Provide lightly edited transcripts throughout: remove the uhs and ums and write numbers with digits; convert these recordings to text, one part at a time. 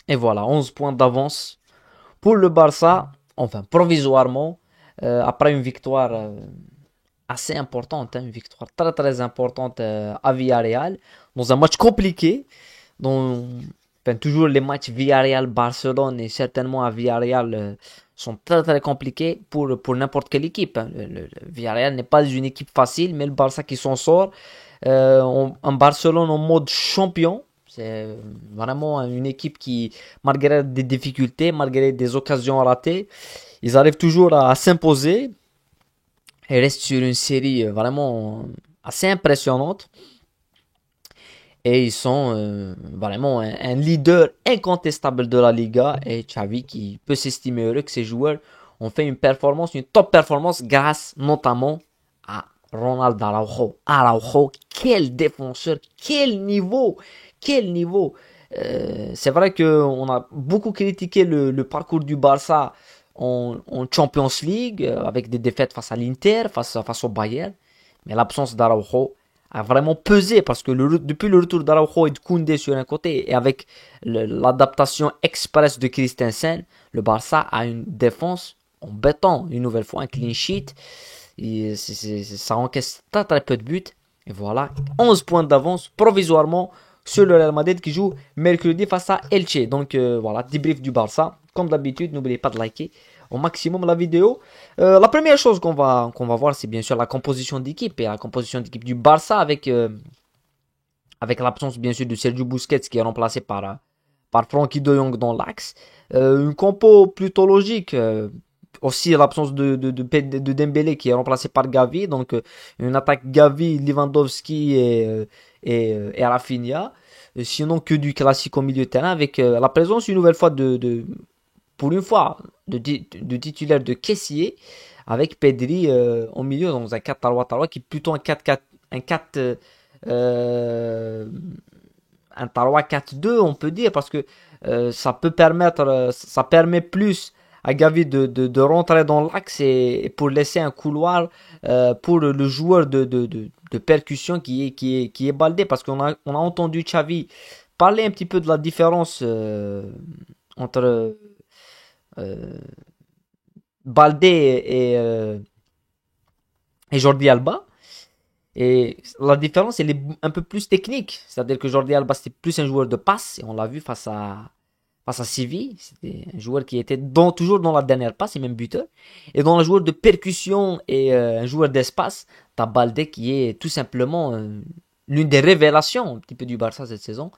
Et voilà, 11 points d'avance pour le Barça, enfin provisoirement, après une victoire assez importante, hein, une victoire très très importante à Villarreal, dans un match compliqué, dont enfin, toujours les matchs Villarreal-Barcelone et certainement à Villarreal sont très très compliqués pour n'importe quelle équipe, hein. Le Villarreal n'est pas une équipe facile, mais le Barça qui s'en sort, en Barcelone en mode champion. C'est vraiment une équipe qui, malgré des difficultés, malgré des occasions ratées, ils arrivent toujours à s'imposer et restent sur une série vraiment assez impressionnante. Et ils sont vraiment un leader incontestable de la Liga. Et Xavi qui peut s'estimer heureux que ses joueurs ont fait une performance, une top performance grâce notamment à Ronald Araujo. Araujo, quel défenseur, quel niveau, quel niveau. C'est vrai qu'on a beaucoup critiqué le parcours du Barça en Champions League avec des défaites face à l'Inter, face au Bayern. Mais l'absence d'Araujo a vraiment pesé parce que depuis le retour d'Araujo et de Koundé sur un côté et avec l'adaptation express de Christensen, le Barça a une défense en béton, une nouvelle fois un clean sheet. Ça encaisse très très peu de buts. Et voilà, 11 points d'avance provisoirement sur le Real Madrid qui joue mercredi face à Elche. Donc voilà, débrief du Barça. Comme d'habitude, n'oubliez pas de liker au maximum la vidéo. La première chose qu'on va voir, c'est bien sûr la composition d'équipe et la composition d'équipe du Barça avec l'absence bien sûr de Sergio Busquets qui est remplacé par Frankie de Jong dans l'axe. Une compo plutôt logique. Aussi l'absence de Dembélé qui est remplacé par Gavi. Donc une attaque Gavi, Lewandowski et Rafinha. Sinon que du classique au milieu de terrain avec la présence une nouvelle fois pour une fois de titulaire de caissier avec Pedri au milieu dans un 4-3-3 qui est plutôt un 4-4 un 4 euh, un 3-4-2 on peut dire parce que ça permet plus à Gavi de rentrer dans l'axe et pour laisser un couloir pour le joueur de percussion qui est Baldé parce qu'on a entendu Xavi parler un petit peu de la différence entre euh, Baldé et Jordi Alba. Et la différence, elle est un peu plus technique. C'est-à-dire que Jordi Alba, c'était plus un joueur de passe. Et on l'a vu face à Séville. C'était un joueur qui était toujours dans la dernière passe et même buteur. Et dans un joueur de percussion et un joueur d'espace, t'as Baldé qui est tout simplement l'une des révélations un petit peu du Barça cette saison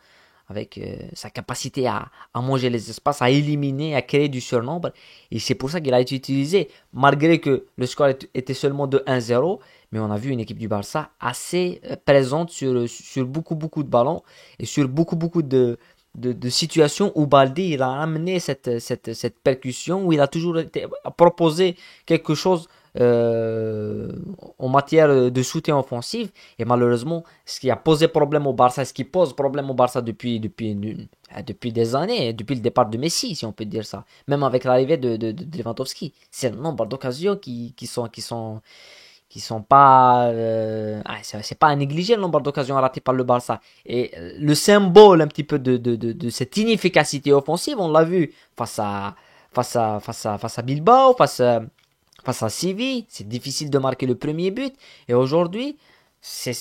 avec sa capacité à manger les espaces, à éliminer, à créer du surnombre. Et c'est pour ça qu'il a été utilisé, malgré que le score était seulement de 1-0. Mais on a vu une équipe du Barça assez présente sur beaucoup, beaucoup de ballons et sur beaucoup, beaucoup de situations où Baldi il a amené cette percussion, où il a toujours été, proposé quelque chose euh, en matière de soutien offensif. Et malheureusement, ce qui a posé problème au Barça, ce qui pose problème au Barça depuis des années, depuis le départ de Messi, si on peut dire ça, même avec l'arrivée de Lewandowski, c'est le nombre d'occasions qui sont pas c'est pas à négliger le nombre d'occasions ratées par le Barça et le symbole un petit peu de cette inefficacité offensive on l'a vu face à Bilbao face à Séville c'est difficile de marquer le premier but et aujourd'hui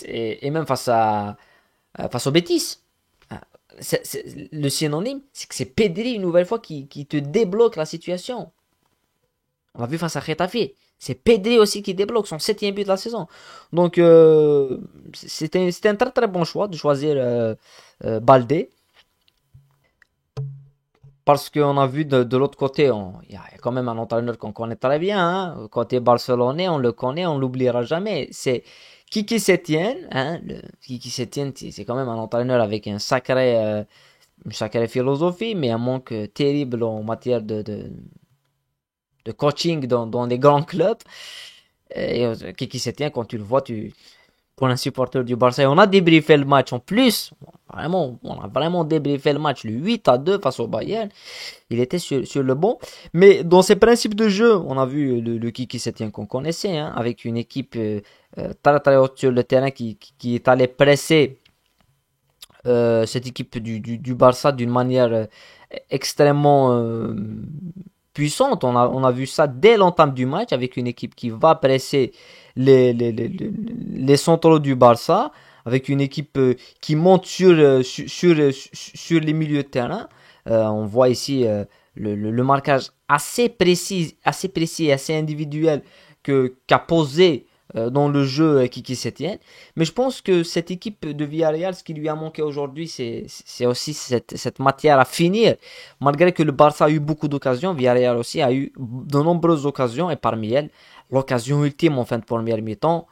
et même face au Betis le synonyme c'est que c'est Pedri une nouvelle fois qui te débloque la situation on l'a vu face à Getafe. C'est Pedri aussi qui débloque son septième but de la saison. Donc, c'était un très très bon choix de choisir Baldé. Parce qu'on a vu de l'autre côté, il y a quand même un entraîneur qu'on connaît très bien. Hein. Côté barcelonais, on le connaît, on l'oubliera jamais. C'est Kiki Setien. Hein, Kiki Setien, c'est quand même un entraîneur avec une sacrée philosophie, mais un manque terrible en matière de coaching dans les grands clubs. Et qui se tient quand tu le vois, pour un supporter du Barça. Et on a débriefé le match en plus. Vraiment, on a vraiment débriefé le match. Le 8-2 face au Bayern. Il était sur le bon. Mais dans ses principes de jeu, on a vu le qui se tient qu'on connaissait. Hein, avec une équipe très très haute sur le terrain qui est allée presser cette équipe du Barça d'une manière extrêmement puissante. On a vu ça dès l'entame du match avec une équipe qui va presser les centraux du Barça, avec une équipe qui monte sur les milieux de terrain. On voit ici le marquage assez précis et assez individuel qu'a posé dans le jeu Kiki Setien. Mais je pense que cette équipe de Villarreal, ce qui lui a manqué aujourd'hui, c'est aussi cette matière à finir. Malgré que le Barça a eu beaucoup d'occasions, Villarreal aussi a eu de nombreuses occasions, et parmi elles, l'occasion ultime en fin de première mi-temps,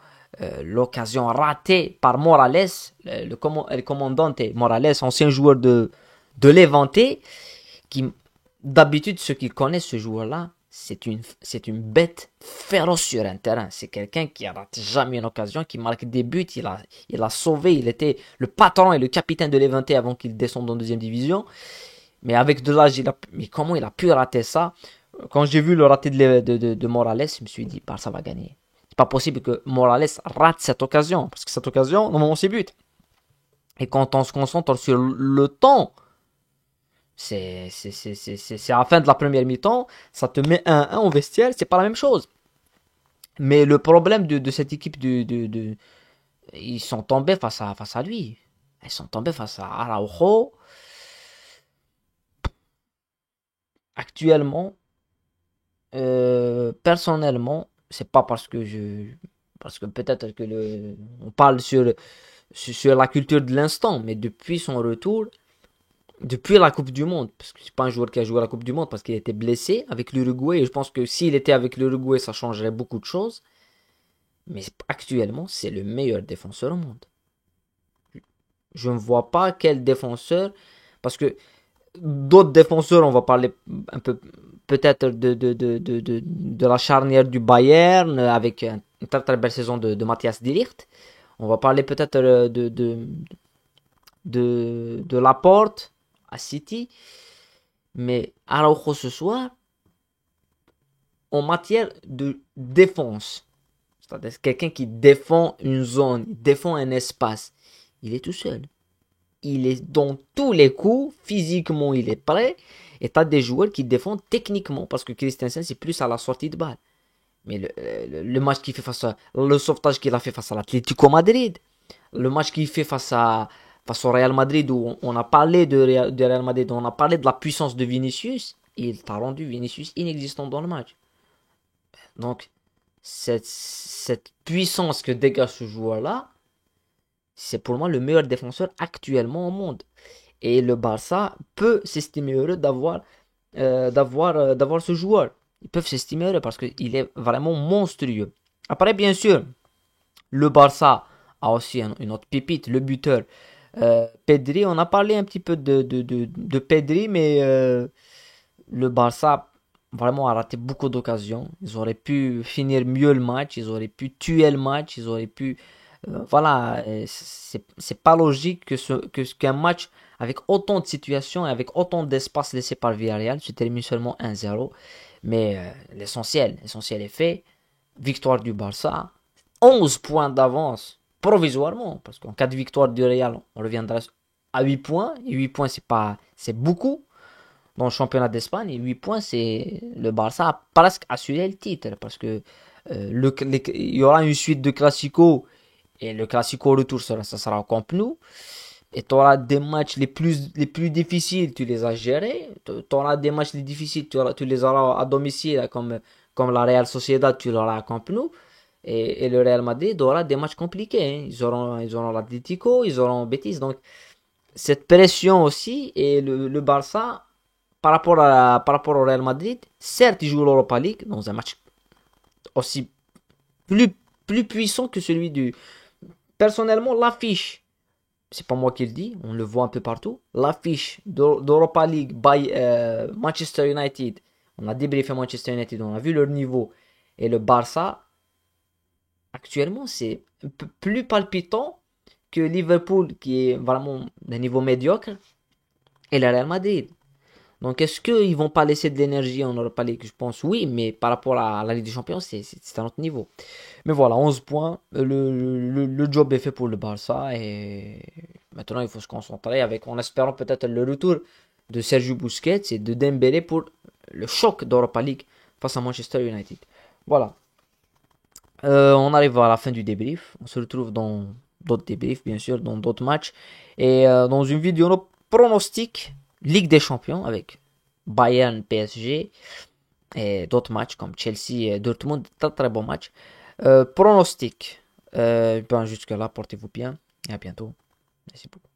l'occasion ratée par Morales, le commandante Morales, ancien joueur de Levante, qui d'habitude, ceux qui connaissent ce joueur-là, c'est une bête féroce sur un terrain. C'est quelqu'un qui a raté jamais une occasion, qui marque des buts. Il a sauvé. Il était le patron et le capitaine de Levante avant qu'il descende en deuxième division. Mais avec de l'âge, mais comment il a pu rater ça? Quand j'ai vu le raté de Morales, je me suis dit, Barça va gagner. C'est pas possible que Morales rate cette occasion. Parce que cette occasion, normalement, c'est but. Et quand on se concentre sur le temps, c'est à la fin de la première mi-temps, ça te met 1-1 au vestiaire, c'est pas la même chose. Mais le problème de cette équipe, ils sont tombés face à lui. Ils sont tombés face à Araujo. Actuellement, personnellement, c'est pas parce que peut-être que on parle sur la culture de l'instant, mais depuis son retour, depuis la Coupe du Monde, parce que c'est pas un joueur qui a joué à la Coupe du Monde parce qu'il était blessé avec l'Uruguay, et je pense que s'il était avec l'Uruguay, ça changerait beaucoup de choses. Mais actuellement, c'est le meilleur défenseur au monde. Je ne vois pas quel défenseur, parce que d'autres défenseurs, on va parler un peu peut-être de la charnière du Bayern avec une très très belle saison de Matthias de Ligt. On va parler peut-être de Laporte à City. Mais Araujo ce soir, en matière de défense, c'est-à-dire quelqu'un qui défend une zone, défend un espace, il est tout seul. Il est dans tous les coups, physiquement il est prêt, et tu as des joueurs qui défendent techniquement, parce que Christensen c'est plus à la sortie de balle. Mais le match qu'il fait le sauvetage qu'il a fait face à l'Atlético Madrid, le match qu'il fait face au Real Madrid, où on a parlé de Real Madrid, on a parlé de la puissance de Vinicius, il t'a rendu Vinicius inexistant dans le match. Donc, cette puissance que dégage ce joueur-là, c'est pour moi le meilleur défenseur actuellement au monde. Et le Barça peut s'estimer heureux d'avoir ce joueur. Ils peuvent s'estimer heureux parce qu'il est vraiment monstrueux. Après, bien sûr, le Barça a aussi une autre pépite, le buteur Pedri. On a parlé un petit peu de Pedri, mais le Barça vraiment a raté beaucoup d'occasions. Ils auraient pu finir mieux le match, ils auraient pu tuer le match, ils auraient pu... voilà, c'est pas logique qu'un match avec autant de situations et avec autant d'espace laissé par Villarreal se termine seulement 1-0. Mais l'essentiel est fait. Victoire du Barça, 11 points d'avance provisoirement, parce qu'en cas de victoire du Real, on reviendra à 8 points. Et 8 points, c'est beaucoup dans le championnat d'Espagne. Et 8 points, c'est le Barça a presque assuré le titre, parce que il y aura une suite de Classico, et le Classico retour, ça sera au Camp Nou. Et tu auras des matchs les plus difficiles, tu les as gérés. Tu auras des matchs les difficiles, tu les auras à domicile, comme la Real Sociedad, tu l'auras à Camp Nou. Et le Real Madrid aura des matchs compliqués, hein. Ils auront l'Atlético, ils auront Betis. Donc, cette pression aussi, et le Barça, par rapport au Real Madrid, certes, il joue l'Europa League dans un match aussi plus, plus puissant que celui du. Personnellement, l'affiche, c'est pas moi qui le dis, on le voit un peu partout. L'affiche d'Europa League by Manchester United, on a débriefé Manchester United, on a vu leur niveau. Et le Barça, actuellement, c'est un peu plus palpitant que Liverpool, qui est vraiment d'un niveau médiocre, et le Real Madrid. Donc, est-ce qu'ils vont pas laisser de l'énergie en Europa League? Je pense oui, mais par rapport à la Ligue des Champions, c'est un autre niveau. Mais voilà, 11 points. Le job est fait pour le Barça. Et maintenant, il faut se concentrer en espérant peut-être le retour de Sergio Busquets et de Dembélé pour le choc d'Europa League face à Manchester United. Voilà. On arrive à la fin du débrief. On se retrouve dans d'autres débriefs, bien sûr, dans d'autres matchs. Et dans une vidéo pronostic Ligue des Champions avec Bayern, PSG et d'autres matchs comme Chelsea et Dortmund. Très très bon match. Pronostic. Ben, jusque là, portez-vous bien et à bientôt. Merci beaucoup.